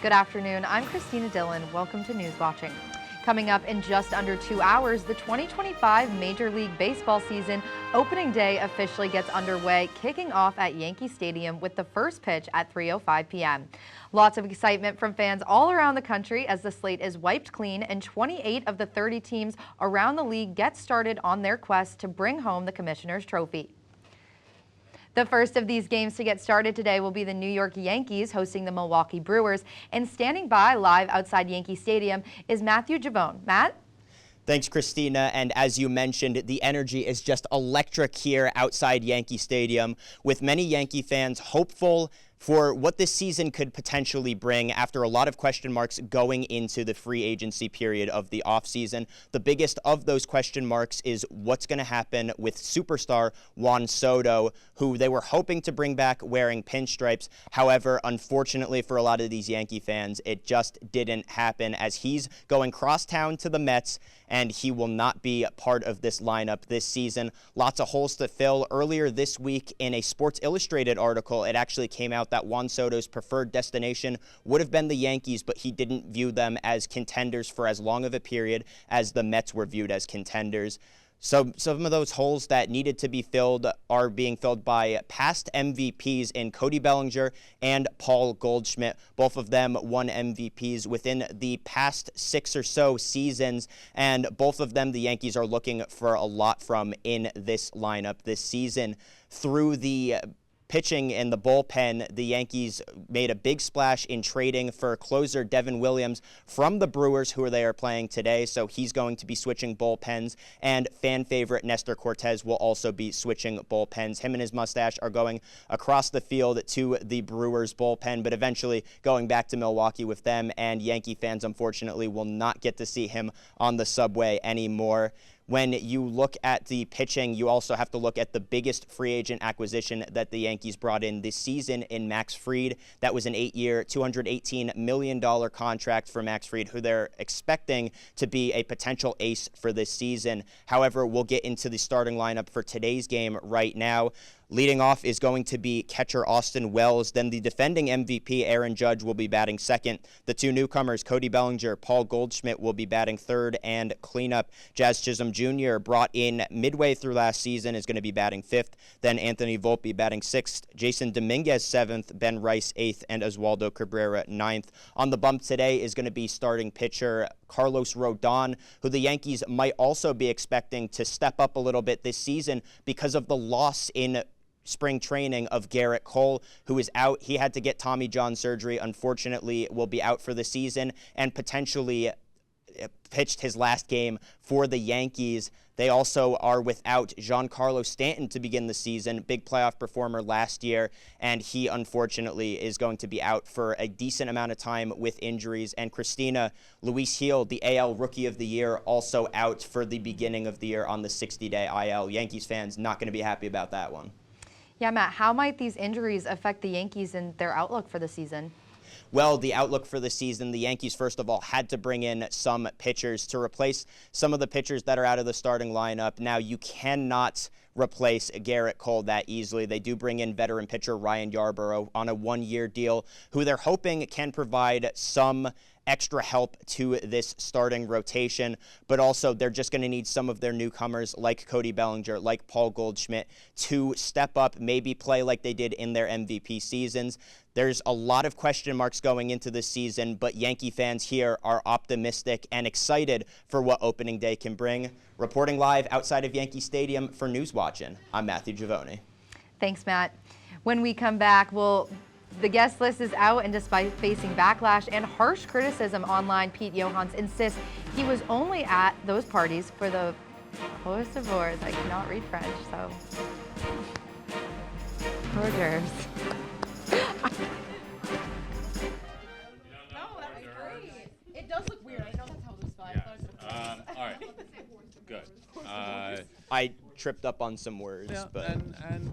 Good afternoon. I'm Christina Dillon. Welcome to News Watching. Coming up in just under 2 hours, the 2025 Major League Baseball season opening day officially gets underway, kicking off at Yankee Stadium with the first pitch at 3:05 p.m. Lots of excitement from fans all around the country as the slate is wiped clean and 28 of the 30 teams around the league get started on their quest to bring home the Commissioner's Trophy. The first of these games to get started today will be the New York Yankees hosting the Milwaukee Brewers. And standing by live outside Yankee Stadium is Matthew Javone. Matt? Thanks, Christina. And as you mentioned, the energy is just electric here outside Yankee Stadium, with many Yankee fans hopeful for what this season could potentially bring after a lot of question marks going into the free agency period of the offseason. The biggest of those question marks is what's going to happen with superstar Juan Soto, who they were hoping to bring back wearing pinstripes. However, unfortunately for a lot of these Yankee fans, it just didn't happen as he's going crosstown to the Mets, and he will not be part of this lineup this season. Lots of holes to fill. Earlier this week in a Sports Illustrated article, it actually came out that Juan Soto's preferred destination would have been the Yankees, but he didn't view them as contenders for as long of a period as the Mets were viewed as contenders. So some of those holes that needed to be filled are being filled by past MVPs in Cody Bellinger and Paul Goldschmidt. Both of them won MVPs within the past 6 or so seasons, and both of them the Yankees are looking for a lot from in this lineup this season. Through the pitching in the bullpen, the Yankees made a big splash in trading for closer Devin Williams from the Brewers, who they are playing today. So he's going to be switching bullpens, and fan favorite Nestor Cortez will also be switching bullpens. Him and his mustache are going across the field to the Brewers bullpen, but eventually going back to Milwaukee with them, and Yankee fans, unfortunately, will not get to see him on the subway anymore. When you look at the pitching, you also have to look at the biggest free agent acquisition that the Yankees brought in this season in Max Fried. That was an 8-year, $218 million contract for Max Fried, who they're expecting to be a potential ace for this season. However, we'll get into the starting lineup for today's game right now. Leading off is going to be catcher Austin Wells. Then the defending MVP, Aaron Judge, will be batting second. The two newcomers, Cody Bellinger, Paul Goldschmidt, will be batting third. And cleanup, Jazz Chisholm Jr., brought in midway through last season, is going to be batting fifth. Then Anthony Volpe batting sixth. Jason Dominguez seventh. Ben Rice eighth. And Oswaldo Cabrera ninth. On the bump today is going to be starting pitcher Carlos Rodon, who the Yankees might also be expecting to step up a little bit this season because of the loss in spring training of Garrett Cole, who is out. He had to get Tommy John surgery. Unfortunately, will be out for the season and potentially pitched his last game for the Yankees. They also are without Giancarlo Stanton to begin the season, big playoff performer last year, and he unfortunately is going to be out for a decent amount of time with injuries. And Christina, Luis Gil, the AL Rookie of the Year, also out for the beginning of the year on the 60-day IL. Yankees fans not going to be happy about that one. Yeah, Matt, how might these injuries affect the Yankees and their outlook for the season? Well, the outlook for the season, the Yankees, first of all, had to bring in some pitchers to replace some of the pitchers that are out of the starting lineup. Now, you cannot replace Garrett Cole that easily. They do bring in veteran pitcher Ryan Yarbrough on a one-year deal, who they're hoping can provide some extra help to this starting rotation, but also they're just going to need some of their newcomers like Cody Bellinger, like Paul Goldschmidt, to step up, maybe play like they did in their MVP seasons. There's a lot of question marks going into this season, but Yankee fans here are optimistic and excited for what opening day can bring. Reporting live outside of Yankee Stadium for News Watching, I'm Matthew Javone. Thanks, Matt. When we come back, the guest list is out, and despite facing backlash and harsh criticism online, Pete Johans insists he was only at those parties for the hors d'oeuvres. I cannot read French, so hors d'oeuvres. No, that was great. It does look weird. I know that's how this spelled. All right. Good. I tripped up on some words, Yeah, but and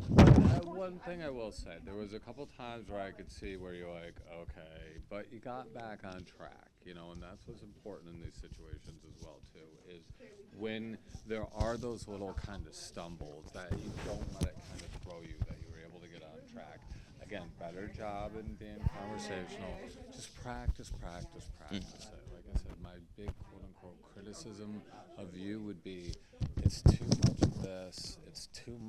one thing I will say, there was a couple times where I could see where you're like, okay, but you got back on track, and that's what's important in these situations as well too, is when there are those little kind of stumbles that you don't let it kind of throw you, that you were able to get on track. I again, better job in being conversational. Just practice it. Like I said, my big quote-unquote criticism of you would be, it's too much of this, it's too much